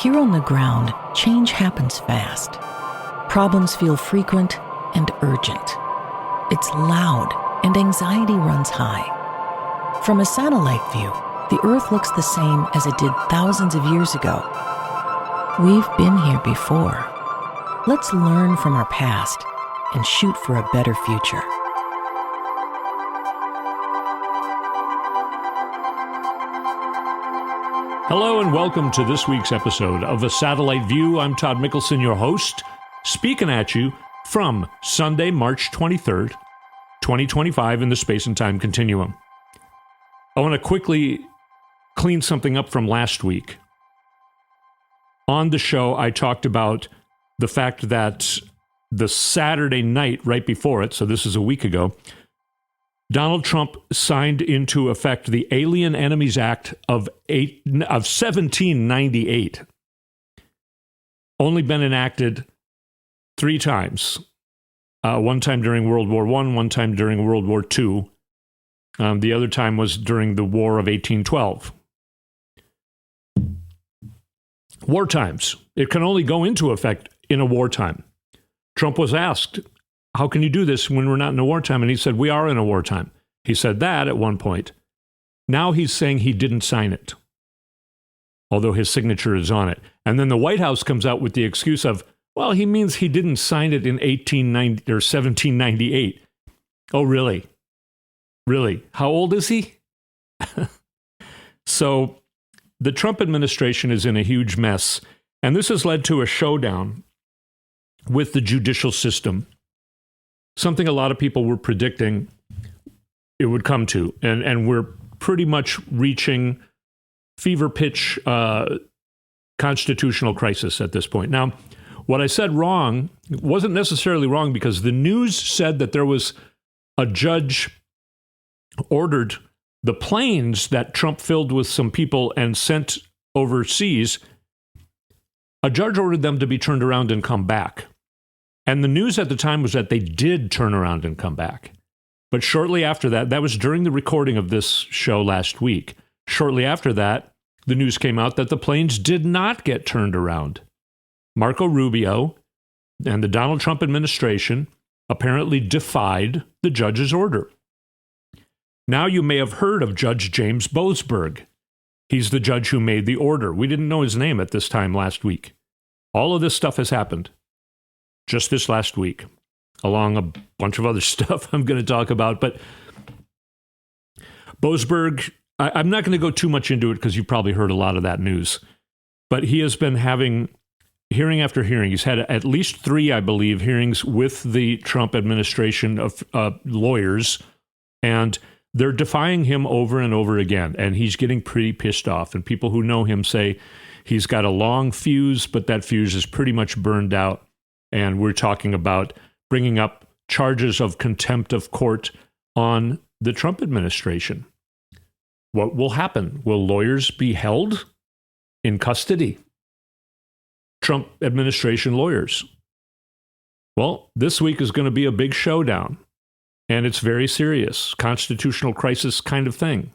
Here on the ground, change happens fast. Problems feel frequent and urgent. It's loud and anxiety runs high. From a satellite view, the Earth looks the same as it did thousands of years ago. We've been here before. Let's learn from our past and shoot for a better future. Hello and welcome to this week's episode of A Satellite View. I'm Todd Mikkelson, your host, speaking at you from Sunday, March 23rd, 2025 in the space and time continuum. I want to quickly clean something up from last week. On the show, I talked about the fact that the Saturday night right before it, so this is a week ago, Donald Trump signed into effect the Alien Enemies Act of 1798. Only been enacted 3 times. One time during World War I, one time during World War II. The other time was during the War of 1812. War times. It can only go into effect in a wartime. Trump was asked, how can you do this when we're not in a wartime? And he said, we are in a wartime. He said that at one point. Now he's saying he didn't sign it, although his signature is on it. And then the White House comes out with the excuse of, well, he means he didn't sign it in 1890 or 1798. Oh, really? Really? How old is he? So the Trump administration is in a huge mess, and this has led to a showdown with the judicial system. Something a lot of people were predicting it would come to, and we're pretty much reaching fever pitch constitutional crisis at this point. Now, what I said wrong wasn't necessarily wrong, because the news said that there was a judge ordered the planes that Trump filled with some people and sent overseas, a judge ordered them to be turned around and come back. And the news at the time was that they did turn around and come back. But shortly after that, that was during the recording of this show last week. Shortly after that, the news came out that the planes did not get turned around. Marco Rubio and the Donald Trump administration apparently defied the judge's order. Now you may have heard of Judge James Boasberg. He's the judge who made the order. We didn't know his name at this time last week. All of this stuff has happened just this last week, along a bunch of other stuff I'm going to talk about. But Boasberg, I'm not going to go too much into it because you've probably heard a lot of that news. But he has been having hearing after hearing. He's had at least 3, I believe, hearings with the Trump administration of lawyers, and they're defying him over and over again. And he's getting pretty pissed off. And people who know him say he's got a long fuse, but that fuse is pretty much burned out. And we're talking about bringing up charges of contempt of court on the Trump administration. What will happen? Will lawyers be held in custody? Trump administration lawyers. Well, this week is going to be a big showdown, and it's very serious, constitutional crisis kind of thing.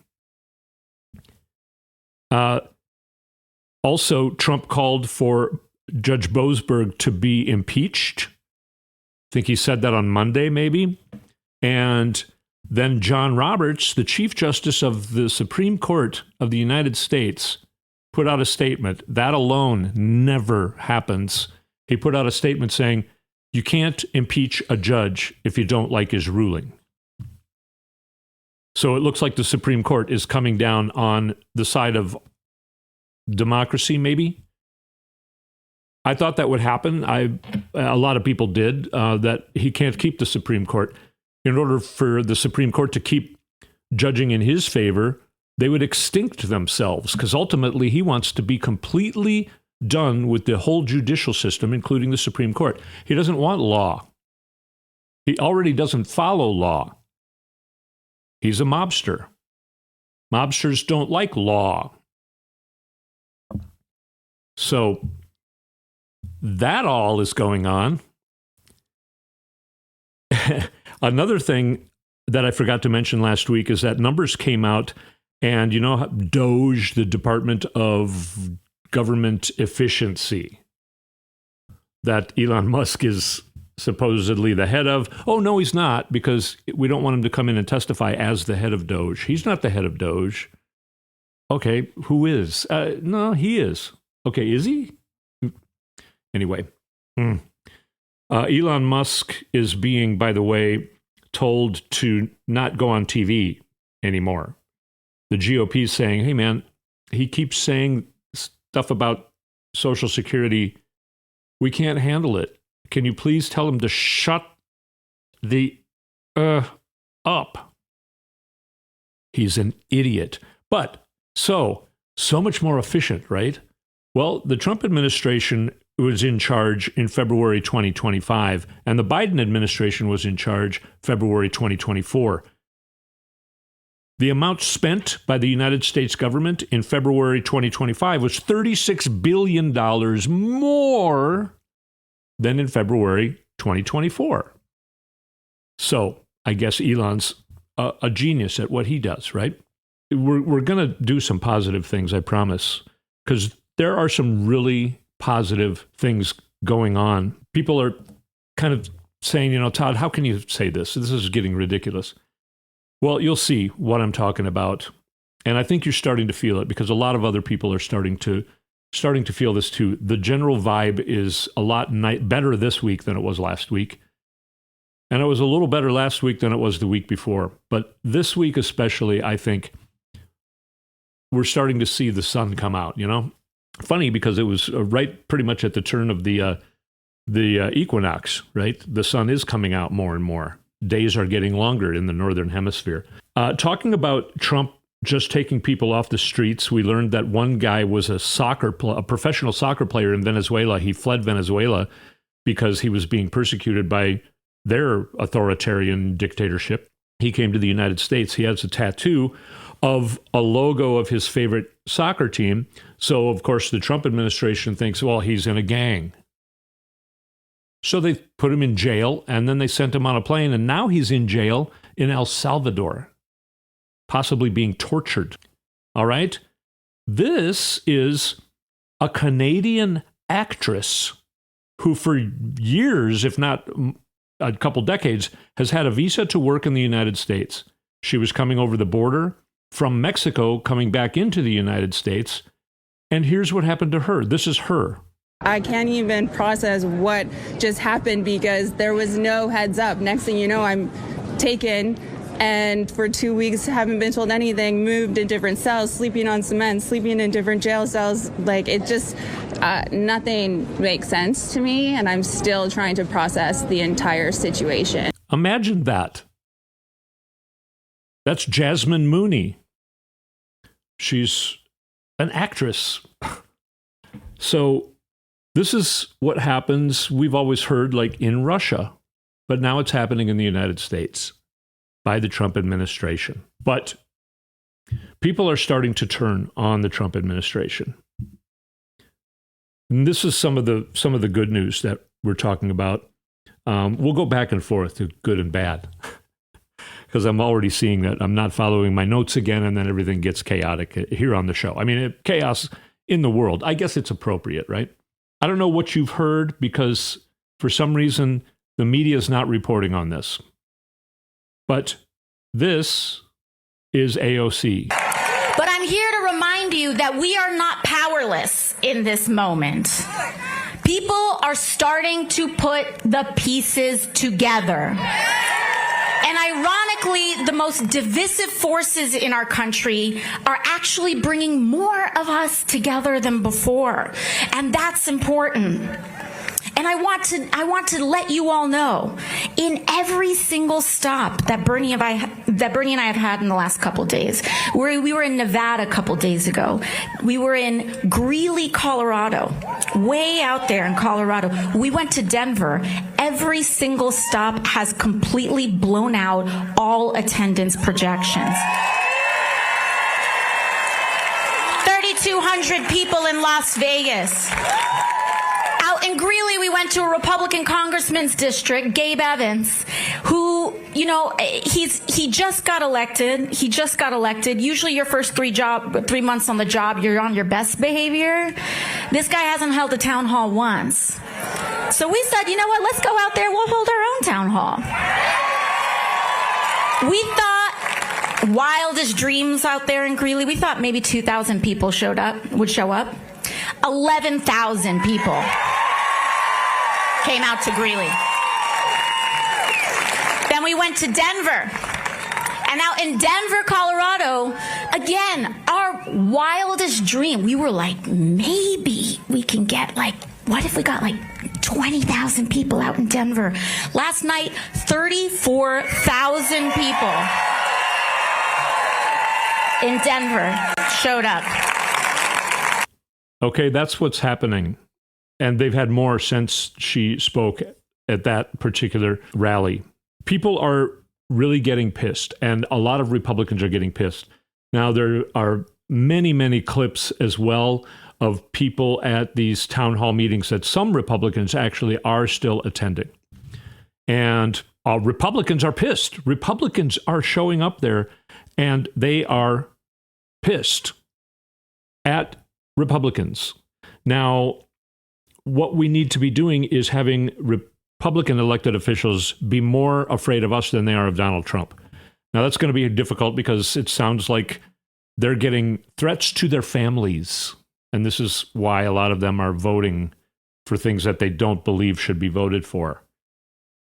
Also, Trump called for Judge Boasberg to be impeached. I think he said that on Monday, maybe. And then John Roberts, the Chief Justice of the Supreme Court of the United States, put out a statement. That alone never happens. He put out a statement saying, you can't impeach a judge if you don't like his ruling. So it looks like the Supreme Court is coming down on the side of democracy, maybe. I thought that would happen. A lot of people did, that he can't keep the Supreme Court. In order for the Supreme Court to keep judging in his favor, they would extinct themselves, because ultimately he wants to be completely done with the whole judicial system, including the Supreme Court. He doesn't want law. He already doesn't follow law. He's a mobster. Mobsters don't like law. So that all is going on. Another thing that I forgot to mention last week is that numbers came out, and you know, DOJ, the Department of government efficiency that Elon Musk is supposedly the head of. Oh, no, he's not, because we don't want him to come in and testify as the head of Doge. He's not the head of Doge. Okay, who is? No, he is. Okay, is he? Anyway, Elon Musk is being, by the way, told to not go on TV anymore. The GOP is saying, hey, man, he keeps saying stuff about Social Security. We can't handle it. Can you please tell him to shut the up? He's an idiot. But so much more efficient, right? Well, the Trump administration was in charge in February 2025, and the Biden administration was in charge February 2024. The amount spent by the United States government in February 2025 was $36 billion more than in February 2024. So I guess Elon's a genius at what he does, right? We're going to do some positive things, I promise, because there are some really positive things going on. People are kind of saying, Todd, how can you say this? This is getting ridiculous. Well, you'll see what I'm talking about. And I think you're starting to feel it because a lot of other people are starting to feel this too. The general vibe is a lot better this week than it was last week. And it was a little better last week than it was the week before. But this week especially, I think we're starting to see the sun come out, Funny because it was right pretty much at the turn of the equinox, right? The sun is coming out more and more. Days are getting longer in the northern hemisphere. Talking about Trump just taking people off the streets, we learned that one guy was a professional soccer player in Venezuela. He fled Venezuela because he was being persecuted by their authoritarian dictatorship. He came to the United States. He has a tattoo of a logo of his favorite soccer team. So, of course, the Trump administration thinks, well, he's in a gang. So they put him in jail, and then they sent him on a plane, and now he's in jail in El Salvador, possibly being tortured. All right? This is a Canadian actress who for years, if not a couple decades, has had a visa to work in the United States. She was coming over the border from Mexico, coming back into the United States, and here's what happened to her. This is her. I can't even process what just happened because there was no heads up. Next thing you know, I'm taken and for 2 weeks haven't been told anything, moved in different cells, sleeping on cement, sleeping in different jail cells. Like it just, nothing makes sense to me, and I'm still trying to process the entire situation. Imagine that. That's Jasmine Mooney. She's an actress. So this is what happens, we've always heard, like in Russia, but now it's happening in the United States by the Trump administration. But people are starting to turn on the Trump administration. And this is some of the good news that we're talking about. We'll go back and forth to good and bad because I'm already seeing that I'm not following my notes again, and then everything gets chaotic here on the show. I mean, chaos in the world. I guess it's appropriate, right? I don't know what you've heard because for some reason the media is not reporting on this. But this is AOC. But I'm here to remind you that we are not powerless in this moment. People are starting to put the pieces together. And ironically, the most divisive forces in our country are actually bringing more of us together than before. And that's important. And I want to let you all know, in every single stop that Bernie and I have had in the last couple of days, we were in Nevada a couple of days ago. We were in Greeley, Colorado, way out there in Colorado. We went to Denver. Every single stop has completely blown out all attendance projections. 3,200 people in Las Vegas. In Greeley, we went to a Republican congressman's district, Gabe Evans, who you know, he just got elected. Usually your first 3 months on the job, you're on your best behavior. This guy hasn't held a town hall once. So we said, you know what, let's go out there, we'll hold our own town hall. We thought wildest dreams out there in Greeley. We thought maybe 2,000 people would show up. 11,000 people came out to Greeley. Then we went to Denver. And now in Denver, Colorado, again, our wildest dream, we were like, maybe we can get what if we got 20,000 people out in Denver? Last night, 34,000 people in Denver showed up. Okay, that's what's happening. And they've had more since she spoke at that particular rally. People are really getting pissed, and a lot of Republicans are getting pissed. Now, there are many, many clips as well of people at these town hall meetings that some Republicans actually are still attending. And Republicans are pissed. Republicans are showing up there, and they are pissed at Republicans. Now, what we need to be doing is having Republican elected officials be more afraid of us than they are of Donald Trump. Now, that's going to be difficult because it sounds like they're getting threats to their families. And this is why a lot of them are voting for things that they don't believe should be voted for.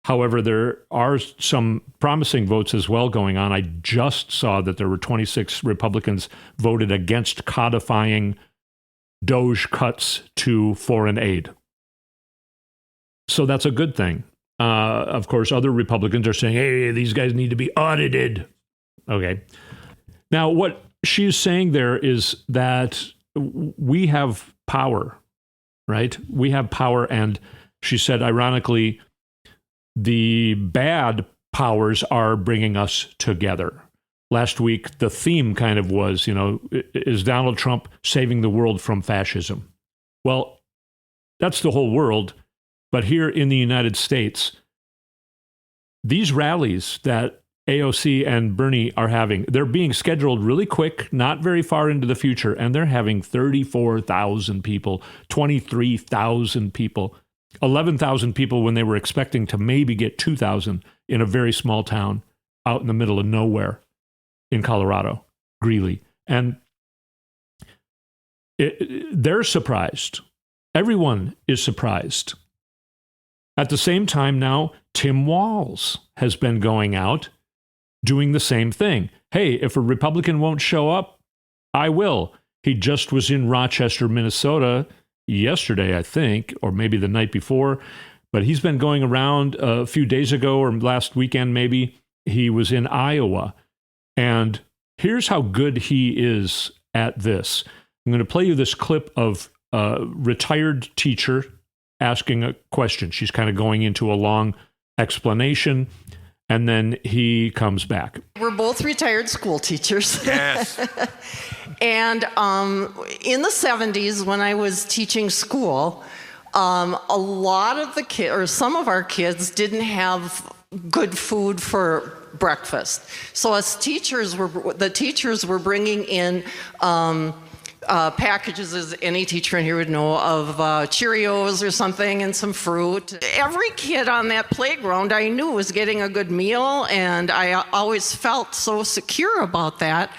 However, there are some promising votes as well going on. I just saw that there were 26 Republicans voted against codifying DOJ cuts to foreign aid. So that's a good thing. Of course, other Republicans are saying, hey, these guys need to be audited. Okay. Now, what she's saying there is that we have power, right? We have power. And she said, ironically, the bad powers are bringing us together. Last week, the theme kind of was, is Donald Trump saving the world from fascism? Well, that's the whole world. But here in the United States, these rallies that AOC and Bernie are having, they're being scheduled really quick, not very far into the future, and they're having 34,000 people, 23,000 people, 11,000 people when they were expecting to maybe get 2,000 in a very small town out in the middle of nowhere in Colorado, Greeley. And they're surprised. Everyone is surprised. At the same time now, Tim Walz has been going out doing the same thing. Hey, if a Republican won't show up, I will. He just was in Rochester, Minnesota yesterday, I think, or maybe the night before. But he's been going around a few days ago or last weekend maybe. He was in Iowa. And here's how good he is at this. I'm going to play you this clip of a retired teacher asking a question. She's kind of going into a long explanation, and then he comes back. We're both retired school teachers. Yes. And in the 70s, when I was teaching school, a lot of the kids, or some of our kids, didn't have good food for breakfast. So as teachers, the teachers were bringing in packages, as any teacher in here would know, of Cheerios or something and some fruit. Every kid on that playground I knew was getting a good meal, and I always felt so secure about that.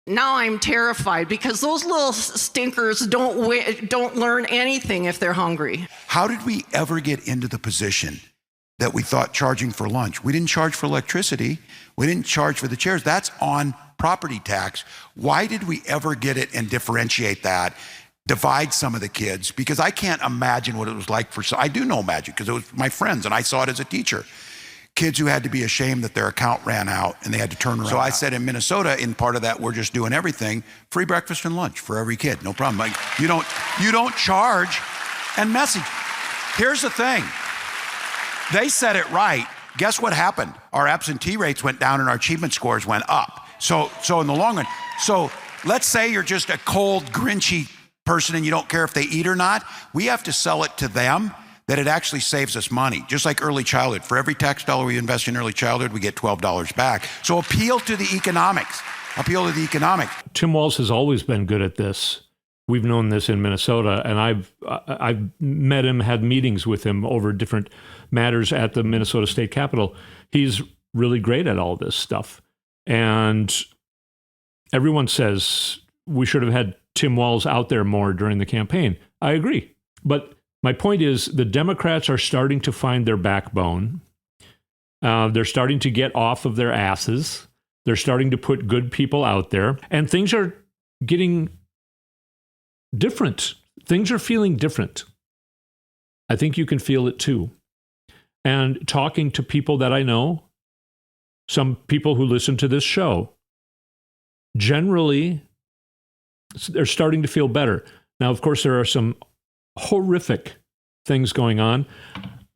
Now I'm terrified because those little stinkers don't learn anything if they're hungry. How did we ever get into the position that we thought charging for lunch? We didn't charge for electricity. We didn't charge for the chairs. That's on property tax. Why did we ever get it and differentiate that, divide some of the kids? Because I can't imagine what it was like I do know magic because it was my friends and I saw it as a teacher. Kids who had to be ashamed that their account ran out and they had to turn around. So I said in Minnesota, in part of that, we're just doing everything, free breakfast and lunch for every kid, no problem. Like, you don't charge and message. Here's the thing. They said it right. Guess what happened? Our absentee rates went down and our achievement scores went up. So in the long run, so let's say you're just a cold, grinchy person and you don't care if they eat or not. We have to sell it to them that it actually saves us money. Just like early childhood. For every tax dollar we invest in early childhood, we get $12 back. So appeal to the economics. Appeal to the economics. Tim Walz has always been good at this. We've known this in Minnesota, and I've met him, had meetings with him over different matters at the Minnesota State Capitol. He's really great at all this stuff. And everyone says we should have had Tim Walz out there more during the campaign. I agree. But my point is the Democrats are starting to find their backbone. They're starting to get off of their asses. They're starting to put good people out there. And things are getting different. Things are feeling different. I think you can feel it too. And talking to people that I know, some people who listen to this show, generally, they're starting to feel better. Now, of course, there are some horrific things going on.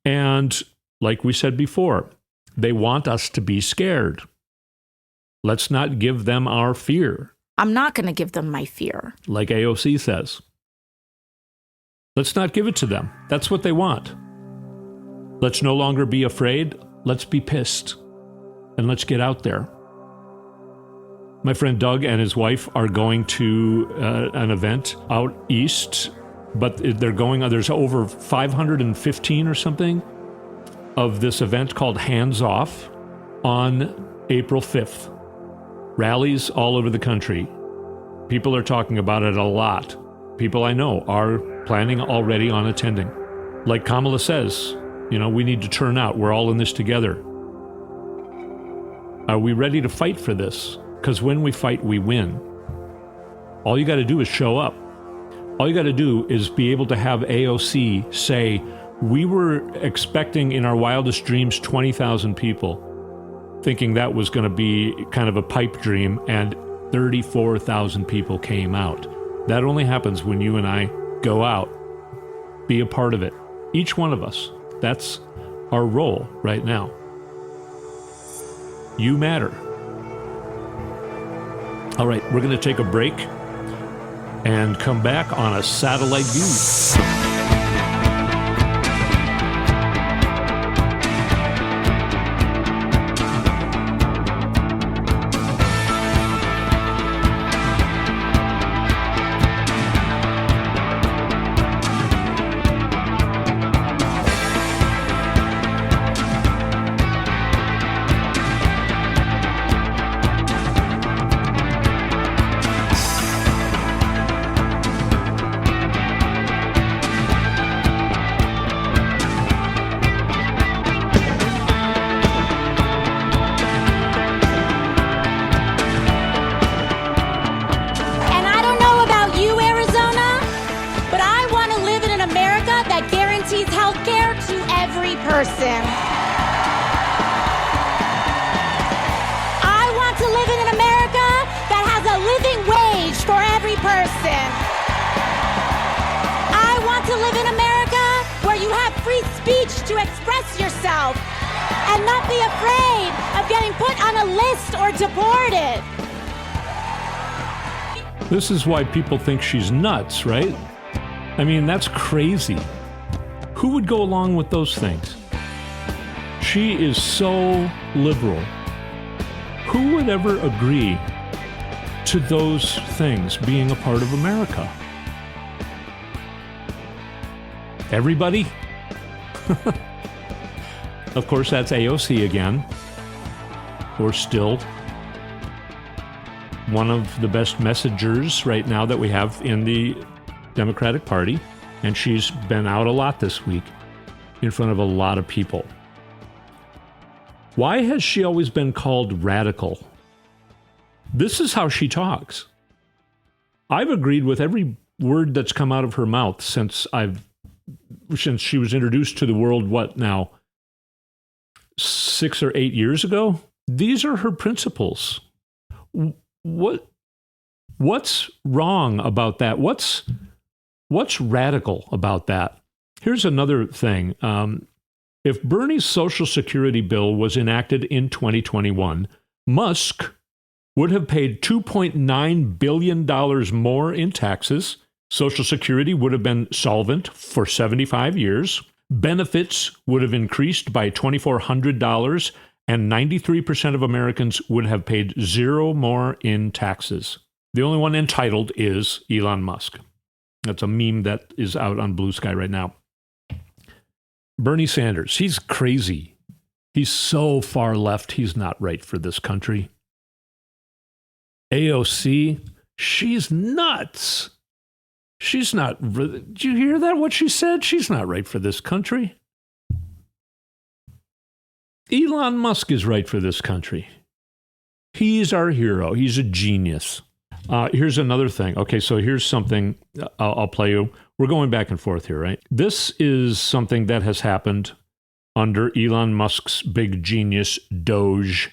And like we said before, they want us to be scared. Let's not give them our fear. I'm not going to give them my fear. Like AOC says. Let's not give it to them. That's what they want. Let's no longer be afraid. Let's be pissed. And let's get out there. My friend Doug and his wife are going to an event out east, but they're going, there's over 515 or something of this event called Hands Off on April 5th. Rallies all over the country. People are talking about it a lot. People I know are planning already on attending. Like Kamala says, we need to turn out. We're all in this together. Are we ready to fight for this? Because when we fight, we win. All you got to do is show up. All you got to do is be able to have AOC say, we were expecting in our wildest dreams 20,000 people, thinking that was going to be kind of a pipe dream, and 34,000 people came out. That only happens when you and I go out, be a part of it. Each one of us. That's our role right now. You matter. All right, we're going to take a break and come back on a satellite view. This is why people think she's nuts, right? I mean, that's crazy. Who would go along with those things? She is so liberal. Who would ever agree to those things being a part of America? Everybody? Of course, that's AOC again. We're still one of the best messengers right now that we have in the Democratic Party, and she's been out a lot this week in front of a lot of people. Why has she always been called radical? This is how she talks. I've agreed with every word that's come out of her mouth since she was introduced to the world, 6 or 8 years ago? These are her principles. What's wrong about that? What's radical about that? Here's another thing. If Bernie's Social Security bill was enacted in 2021, Musk would have paid $2.9 billion more in taxes. Social Security would have been solvent for 75 years. Benefits would have increased by $2,400, and 93% of Americans would have paid zero more in taxes. The only one entitled is Elon Musk. That's a meme that is out on Blue Sky right now. Bernie Sanders, he's crazy. He's so far left, he's not right for this country. AOC, she's nuts. She's not. Did you hear that, what she said? She's not right for this country. Elon Musk is right for this country. He's our hero. He's a genius. Here's another thing. Okay, so here's something I'll play you. We're going back and forth here, right? This is something that has happened under Elon Musk's big genius, Doge,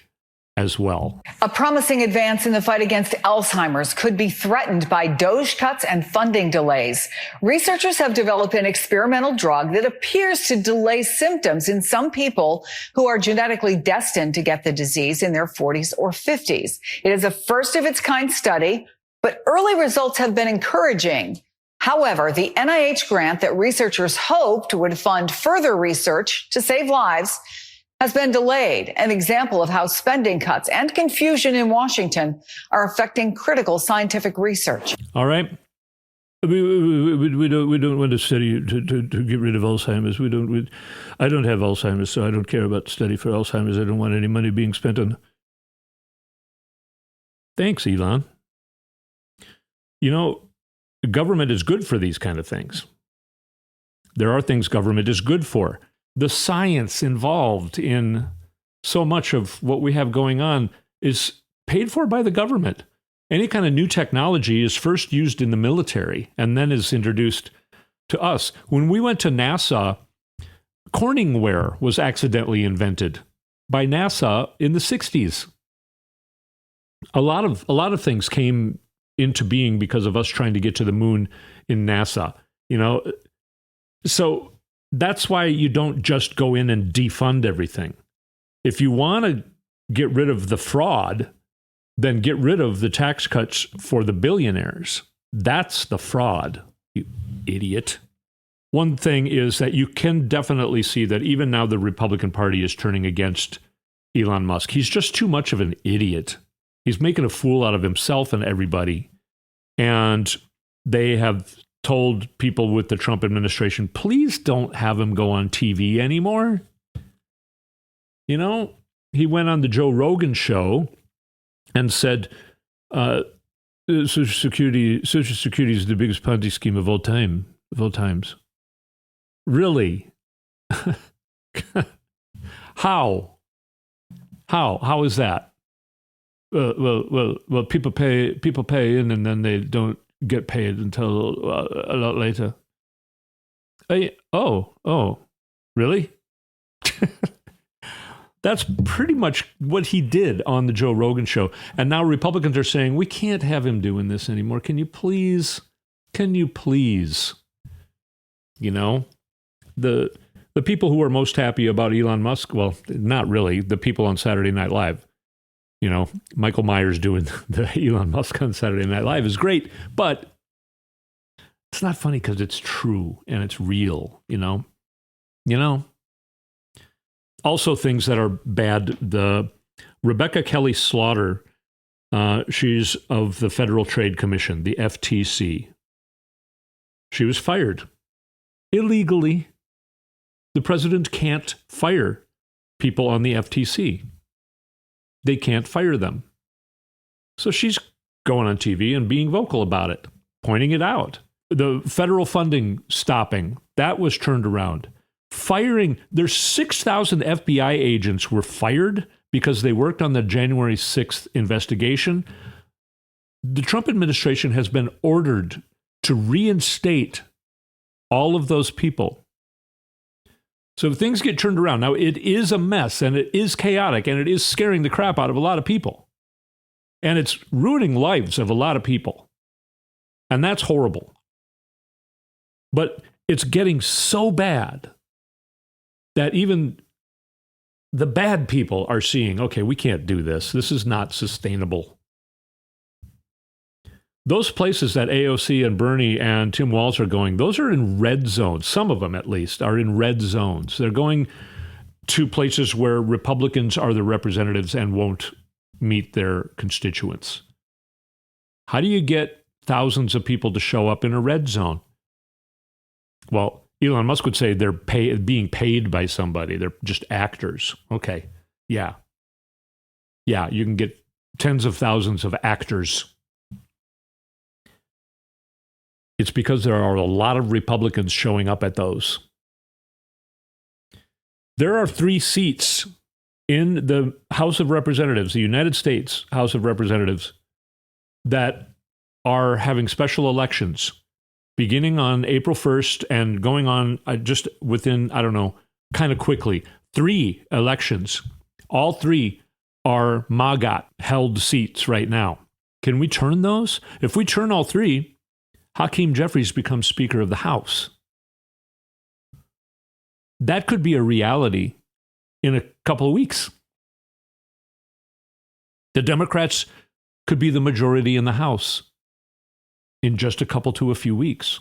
as well. A promising advance in the fight against Alzheimer's could be threatened by Doge cuts and funding delays. Researchers have developed an experimental drug that appears to delay symptoms in some people who are genetically destined to get the disease in their 40s or 50s. It is a first of its kind study, but early results have been encouraging. However, the NIH grant that researchers hoped would fund further research to save lives has been delayed, an example of how spending cuts and confusion in Washington are affecting critical scientific research. All right. We don't want to study to get rid of Alzheimer's. I don't have Alzheimer's, so I don't care about study for Alzheimer's. I don't want any money being spent on. Thanks, Elon. You know, government is good for these kind of things. There are things government is good for. The science involved in so much of what we have going on is paid for by the government. Any kind of new technology is first used in the military and then is introduced to us. When we went to NASA, Corningware was accidentally invented by NASA in the 60s. A lot of things came into being because of us trying to get to the moon in NASA, you know. So that's why you don't just go in and defund everything. If you want to get rid of the fraud, then get rid of the tax cuts for the billionaires. That's the fraud, you idiot. One thing is that you can definitely see that even now the Republican Party is turning against Elon Musk. He's just too much of an idiot. He's making a fool out of himself and everybody. And they have told people with the Trump administration, please don't have him go on TV anymore. You know, he went on the Joe Rogan show and said, Social Security is the biggest Ponzi scheme of all times. Really? How is that? Well, people pay in and then they don't get paid until a lot later. Oh, really? That's pretty much what he did on the Joe Rogan show. And now Republicans are saying, we can't have him doing this anymore. Can you please? You know, the people who are most happy about Elon Musk, well, not really. The people on Saturday Night Live. You know, Michael Myers doing the Elon Musk on Saturday Night Live is great, but it's not funny because it's true and it's real, you know? Also things that are bad, the Rebecca Kelly Slaughter, she's of the Federal Trade Commission, the FTC. She was fired illegally. The president can't fire people on the FTC. They can't fire them. So she's going on TV and being vocal about it, pointing it out. The federal funding stopping, that was turned around. Firing, there's 6,000 FBI agents were fired because they worked on the January 6th investigation. The Trump administration has been ordered to reinstate all of those people. So things get turned around. Now, it is a mess, and it is chaotic, and it is scaring the crap out of a lot of people. And it's ruining lives of a lot of people. And that's horrible. But it's getting so bad that even the bad people are seeing, okay, we can't do this. This is not sustainable. Those places that AOC and Bernie and Tim Walz are going, those are in red zones. Some of them, at least, are in red zones. They're going to places where Republicans are the representatives and won't meet their constituents. How do you get thousands of people to show up in a red zone? Well, Elon Musk would say they're being paid by somebody. They're just actors. Okay. Yeah. Yeah, you can get tens of thousands of actors. It's because there are a lot of Republicans showing up at those. There are 3 seats in the House of Representatives, the United States House of Representatives, that are having special elections beginning on April 1st and going on just within, I don't know, kind of quickly. 3 elections. All 3 are MAGA-held seats right now. Can we turn those? If we turn all 3, Hakeem Jeffries becomes Speaker of the House. That could be a reality in a couple of weeks. The Democrats could be the majority in the House in just a couple to a few weeks.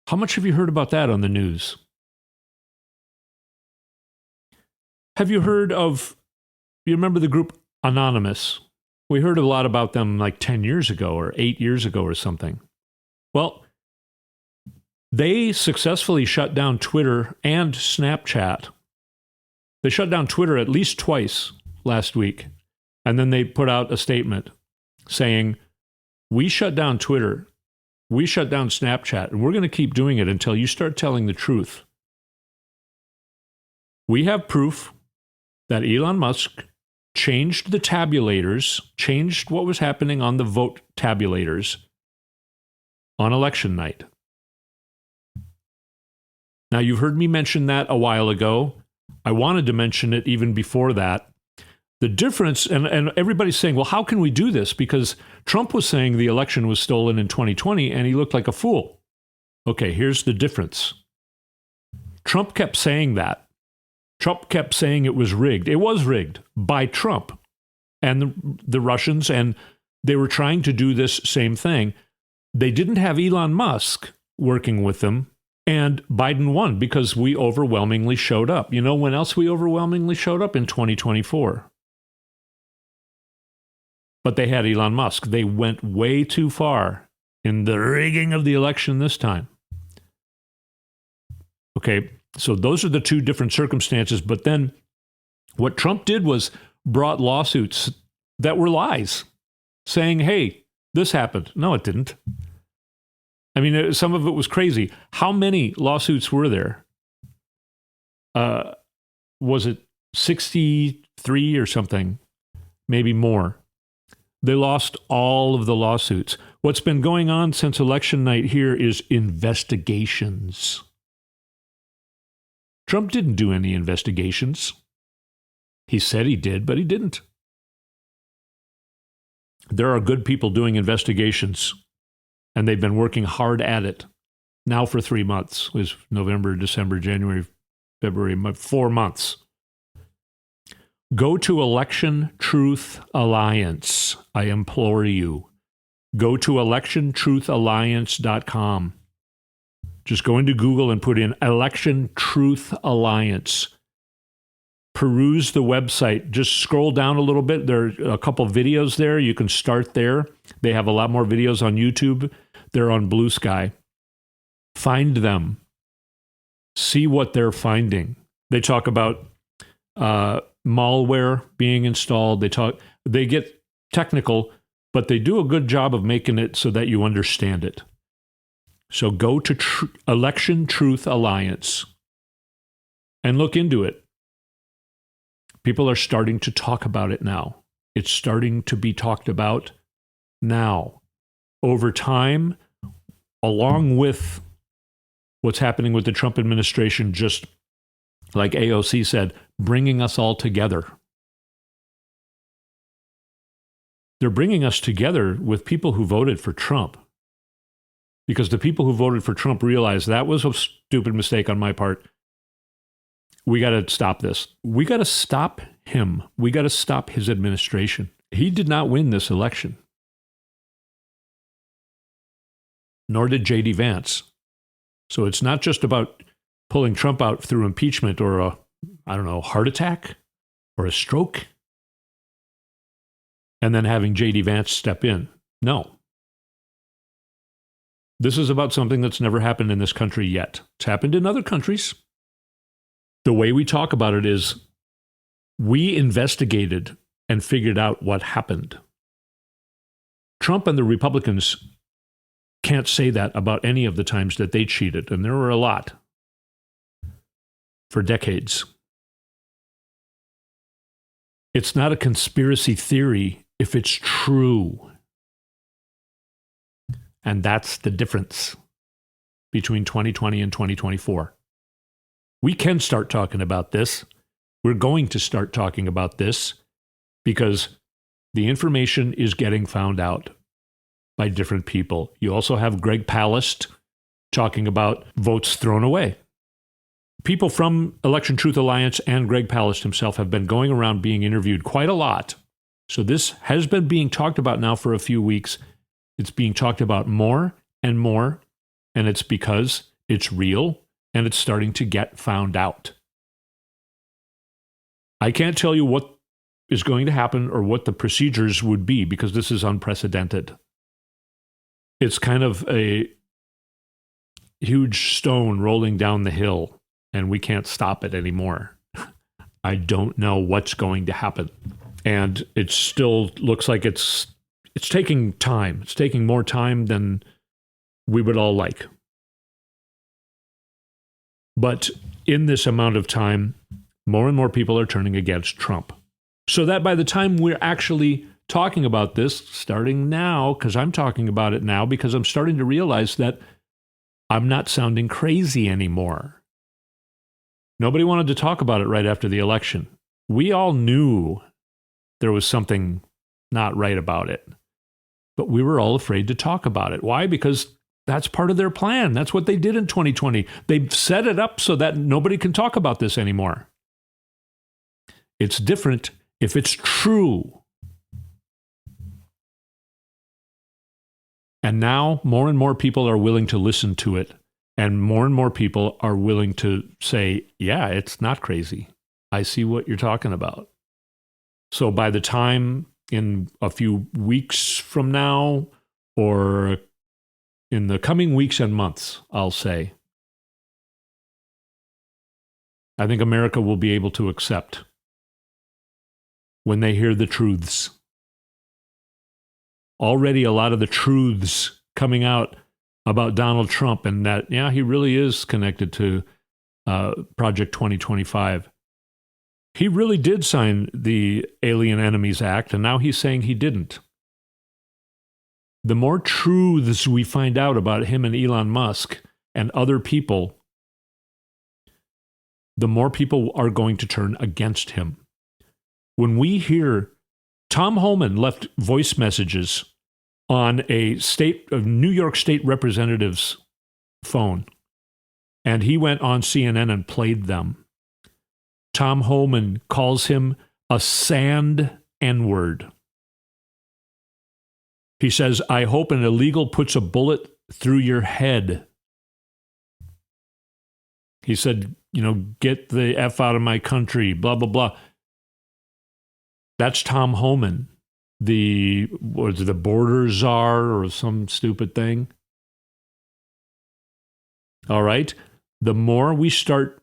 How much have you heard about that on the news? Have you heard of, you remember the group Anonymous? We heard a lot about them like 10 years ago or 8 years ago or something. Well, they successfully shut down Twitter and Snapchat. They shut down Twitter at least twice last week. And then they put out a statement saying, we shut down Twitter, we shut down Snapchat, and we're going to keep doing it until you start telling the truth. We have proof that Elon Musk changed the tabulators, changed what was happening on the vote tabulators on election night. Now, you've heard me mention that a while ago. I wanted to mention it even before that. The difference, and everybody's saying, well, how can we do this? Because Trump was saying the election was stolen in 2020, and he looked like a fool. Okay, here's the difference. Trump kept saying that. Trump kept saying it was rigged. It was rigged by Trump and the Russians, and they were trying to do this same thing. They didn't have Elon Musk working with them, and Biden won because we overwhelmingly showed up. You know when else we overwhelmingly showed up? In 2024. But they had Elon Musk. They went way too far in the rigging of the election this time. Okay, so those are the 2 different circumstances. But then what Trump did was brought lawsuits that were lies, saying, hey, this happened. No, it didn't. I mean, some of it was crazy. How many lawsuits were there? Was it 63 or something? Maybe more. They lost all of the lawsuits. What's been going on since election night here is investigations. Trump didn't do any investigations. He said he did, but he didn't. There are good people doing investigations, and they've been working hard at it now for 3 months. It was November, December, January, February, 4 months. Go to Election Truth Alliance. I implore you. Go to electiontruthalliance.com. Just go into Google and put in Election Truth Alliance. Peruse the website. Just scroll down a little bit. There are a couple videos there. You can start there. They have a lot more videos on YouTube. They're on Blue Sky. Find them. See what they're finding. They talk about malware being installed. They get technical, but they do a good job of making it so that you understand it. So go to Election Truth Alliance and look into it. People are starting to talk about it now. It's starting to be talked about now. Over time, along with what's happening with the Trump administration, just like AOC said, bringing us all together. They're bringing us together with people who voted for Trump. Because the people who voted for Trump realized that was a stupid mistake on my part. We got to stop this. We got to stop him. We got to stop his administration. He did not win this election. nor did J.D. Vance. So it's not just about pulling Trump out through impeachment or a, heart attack or a stroke, and then having J.D. Vance step in. No. This is about something that's never happened in this country yet. It's happened in other countries. The way we talk about it is we investigated and figured out what happened. Trump and the Republicans can't say that about any of the times that they cheated, and there were a lot for decades. It's not a conspiracy theory if it's true. And that's the difference between 2020 and 2024. We can start talking about this. We're going to start talking about this because the information is getting found out by different people. You also have Greg Palast talking about votes thrown away. People from Election Truth Alliance and Greg Palast himself have been going around being interviewed quite a lot. So this has been being talked about now for a few weeks. It's being talked about more and more, and it's because it's real and it's starting to get found out. I can't tell you what is going to happen or what the procedures would be because this is unprecedented. It's kind of a huge stone rolling down the hill, and we can't stop it anymore. I don't know what's going to happen. And it still looks like it's taking time. It's taking more time than we would all like. But in this amount of time, more and more people are turning against Trump. So that by the time we're actually talking about this, starting now, because I'm talking about it now, because I'm starting to realize that I'm not sounding crazy anymore. Nobody wanted to talk about it right after the election. We all knew there was something not right about it, but we were all afraid to talk about it. Why? Because that's part of their plan. That's what they did in 2020. They've set it up so that nobody can talk about this anymore. It's different if it's true. And now more and more people are willing to listen to it. And more people are willing to say, yeah, it's not crazy. I see what you're talking about. So by the time in a few weeks from now, or in the coming weeks and months, I'll say, I think America will be able to accept when they hear the truths. Already a lot of the truths coming out about Donald Trump and that, yeah, he really is connected to Project 2025. He really did sign the Alien Enemies Act, and now he's saying he didn't. The more truths we find out about him and Elon Musk and other people, the more people are going to turn against him. When we hear Tom Homan left voice messages on a New York State representative's phone, and he went on CNN and played them. Tom Homan calls him a sand N-word. He says, I hope an illegal puts a bullet through your head. He said, get the F out of my country, blah, blah, blah. That's Tom Homan. The border czar or some stupid thing. All right. The more we start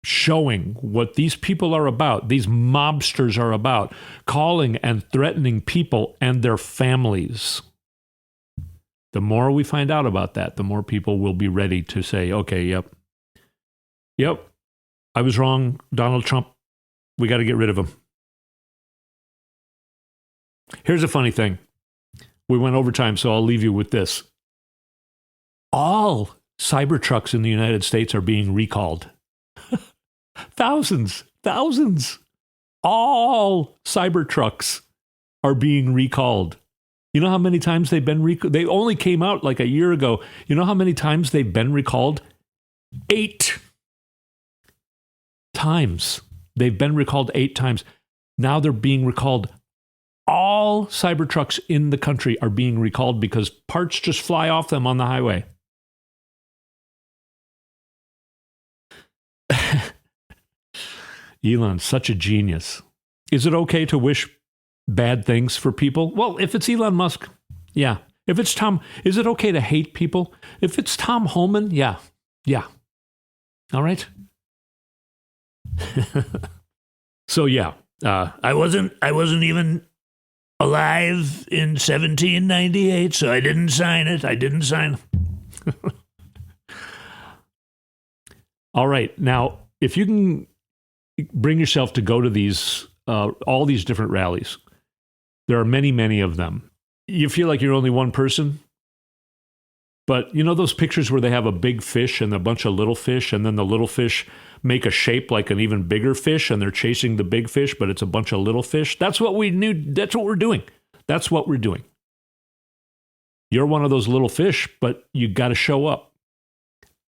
showing what these people are about, these mobsters are about, calling and threatening people and their families, the more we find out about that, the more people will be ready to say, okay, yep, I was wrong. Donald Trump, we got to get rid of him. Here's a funny thing. We went overtime, so I'll leave you with this. All Cybertrucks in the United States are being recalled. Thousands. All Cybertrucks are being recalled. You know how many times they've been recalled? They only came out like a year ago. You know how many times they've been recalled? 8 times. They've been recalled 8 times. Now they're being recalled all Cybertrucks in the country are being recalled because parts just fly off them on the highway. Elon's such a genius. Is it okay to wish bad things for people? Well, if it's Elon Musk, yeah. If it's Tom, is it okay to hate people? If it's Tom Holman, yeah. All right. So yeah, I wasn't even alive in 1798, so I didn't sign it. All right, now if you can bring yourself to go to these all these different rallies, there are many of them. You feel like you're only one person. But you know those pictures where they have a big fish and a bunch of little fish, and then the little fish make a shape like an even bigger fish, and they're chasing the big fish, but it's a bunch of little fish? That's what we knew. That's what we're doing. That's what we're doing. You're one of those little fish, but you got to show up.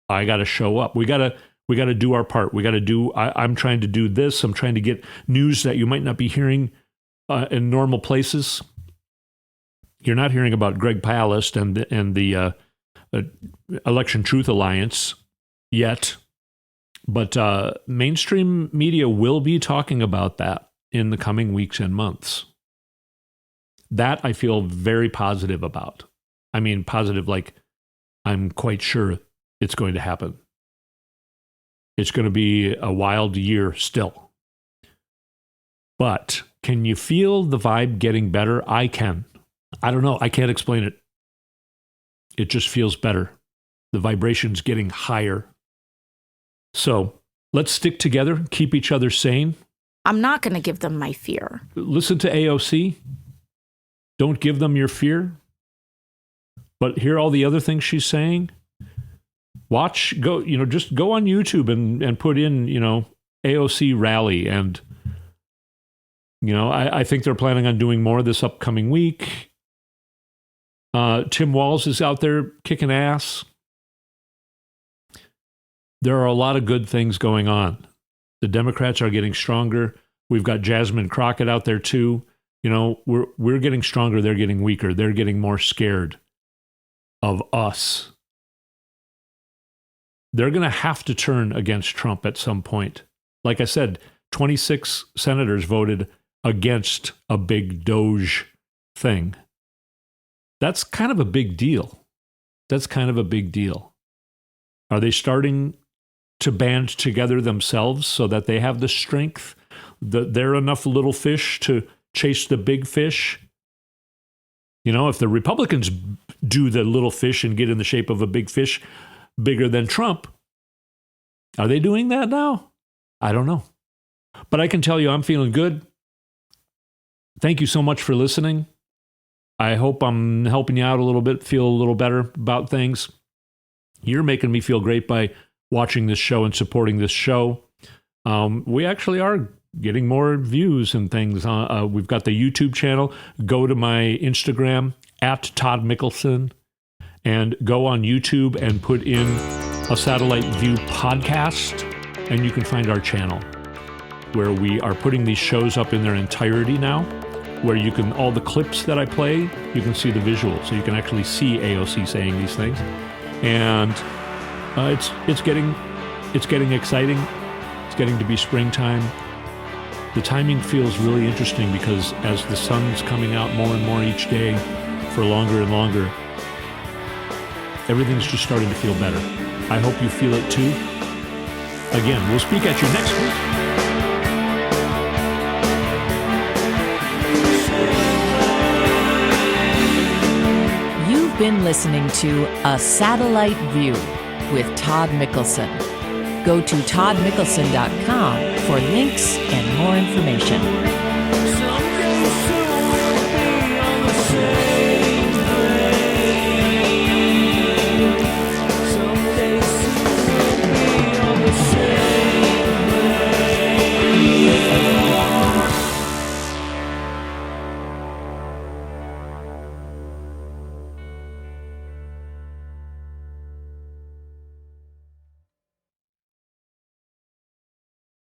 I got to show up. We got to do our part. We got to do. I'm trying to do this. I'm trying to get news that you might not be hearing in normal places. You're not hearing about Greg Palast and the Election Truth Alliance yet, but mainstream media will be talking about that in the coming weeks and months. That I feel very positive about. I mean, positive like I'm quite sure it's going to happen. It's going to be a wild year still. But can you feel the vibe getting better? I can. I don't know. I can't explain it. It just feels better. The vibration's getting higher. So let's stick together, keep each other sane. I'm not going to give them my fear. Listen to AOC. Don't give them your fear. But hear all the other things she's saying. Watch, just go on YouTube and put in, AOC rally. And, I think they're planning on doing more this upcoming week. Tim Walz is out there kicking ass. There are a lot of good things going on. The Democrats are getting stronger. We've got Jasmine Crockett out there too. We're getting stronger. They're getting weaker. They're getting more scared of us. They're going to have to turn against Trump at some point. Like I said, 26 senators voted against a big Doge thing. That's kind of a big deal. Are they starting to band together themselves so that they have the strength, that they're enough little fish to chase the big fish? If the Republicans do the little fish and get in the shape of a big fish bigger than Trump, are they doing that now? I don't know. But I can tell you I'm feeling good. Thank you so much for listening. I hope I'm helping you out a little bit, feel a little better about things. You're making me feel great by watching this show and supporting this show. We actually are getting more views and things. We've got the YouTube channel. Go to my Instagram, @Todd Mikkelson, and go on YouTube and put in a Satellite View podcast, and you can find our channel where we are putting these shows up in their entirety now, where you can, all the clips that I play, you can see the visuals, so you can actually see AOC saying these things. And it's getting exciting. It's getting to be springtime. The timing feels really interesting because as the sun's coming out more and more each day for longer and longer, everything's just starting to feel better. I hope you feel it too. Again, we'll speak at you next week. Been listening to A Satellite View with Todd Mikkelson. Go to toddmikkelson.com for links and more information.